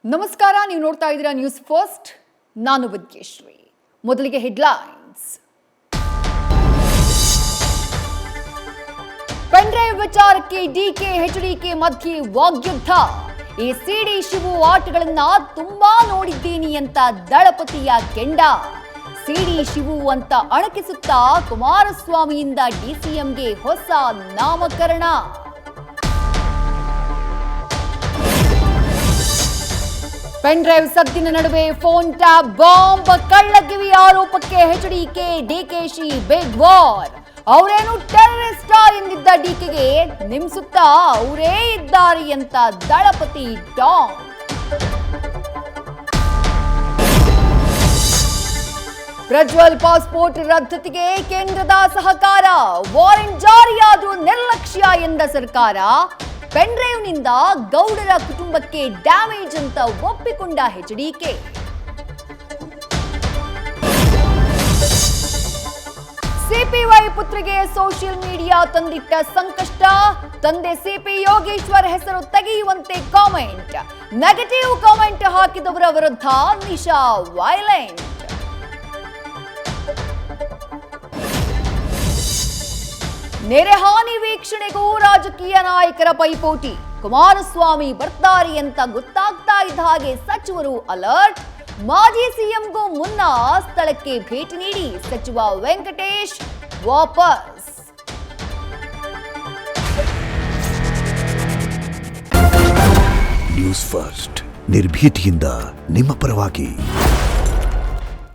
ನಮಸ್ಕಾರ, ನೀವು ನೋಡ್ತಾ ಇದ್ದೀರಾ ನ್ಯೂಸ್ ಫಸ್ಟ್. ನಾನು ವಿದ್ಯಶ್ರೀ. ಮೊದಲಿಗೆ ಹೆಡ್ಲೈನ್ಸ್. ಪೆನ್ಡ್ರೈವ್ ವಿಚಾರಕ್ಕೆ ಡಿಕೆ ಎಚ್ಡಿಕೆ ಮಧ್ಯೆ ವಾಗ್ಯುದ್ಧ. ಈ ಸಿಡಿ ಶಿವು ಆಟಗಳನ್ನ ತುಂಬಾ ನೋಡಿದ್ದೀನಿ ಅಂತ ದಳಪತಿಯ ಕೆಂಡ. ಸಿಡಿ ಶಿವು ಅಂತ ಅಣಕಿಸುತ್ತಾ ಕುಮಾರಸ್ವಾಮಿಯಿಂದ ಡಿಸಿಎಂಗೆ ಹೊಸ ನಾಮಕರಣ. ಪೆನ್ ಡ್ರೈವ್ ಸದ್ದಿನ ನಡುವೆ ಫೋನ್ ಟ್ಯಾಪ್ ಬಾಂಬ್. ಕಳ್ಳಗಿವಿ ಆರೋಪಕ್ಕೆ ಎಚ್ಡಿಕೆ ಡಿಕೆಶಿ ಬಿಗ್ ವಾರ್. ಅವರೇನು ಟೆರರಿಸ್ಟ್ ಎಂದಿದ್ದ ಡಿಕೆಗೆ ನಿಮ್ ಸುತ್ತ ಅವರೇ ಇದ್ದಾರೆ ಅಂತ ದಳಪತಿ ಟಾಂಗ್. ಪ್ರಜ್ವಲ್ ಪಾಸ್ಪೋರ್ಟ್ ರದ್ದತಿಗೆ ಕೇಂದ್ರದ ಸಹಕಾರ. ವಾರೆಂಟ್ ಜಾರಿಯಾದರೂ ನಿರ್ಲಕ್ಷ್ಯ ಎಂದ ಸರ್ಕಾರ. ಪೆನ್ ಡ್ರೈವ್ನಿಂದ ಗೌಡರ ಕುಟುಂಬಕ್ಕೆ ಡ್ಯಾಮೇಜ್ ಅಂತ ಒಪ್ಪಿಕೊಂಡ ಎಚ್ಡಿಕೆ. ಸಿಪಿವೈ ಪುತ್ರಿಗೆ ಸೋಷಿಯಲ್ ಮೀಡಿಯಾ ತಂದಿಟ್ಟ ಸಂಕಷ್ಟ. ತಂದೆ ಸಿಪಿ ಯೋಗೇಶ್ವರ್ ಹೆಸರು ತೆಗೆಯುವಂತೆ ಕಾಮೆಂಟ್. ನೆಗೆಟಿವ್ ಕಾಮೆಂಟ್ ಹಾಕಿದವರ ವಿರುದ್ಧ ನಿಶಾ ವೈಲೆಂಟ್. ನೆರೆ ಹಾನಿ ವೀಕ್ಷಣೆಗೂ ರಾಜಕೀಯ ನಾಯಕರ ಪೈಪೋಟಿ. ಕುಮಾರಸ್ವಾಮಿ ಬರ್ತಾರೆ ಅಂತ ಗೊತ್ತಾಗ್ತಾ ಇದ್ದ ಹಾಗೆ ಸಚಿವರು ಅಲರ್ಟ್. ಮಾಜಿ ಸಿಎಂಗೂ ಮುನ್ನ ಸ್ಥಳಕ್ಕೆ ಭೇಟಿ ನೀಡಿ ಸಚಿವ ವೆಂಕಟೇಶ್ ವಾಪಸ್. ನ್ಯೂಸ್ ಫಸ್ಟ್, ನಿರ್ಭೀತಿಯಿಂದ ನಿಮ್ಮ ಪರವಾಗಿ.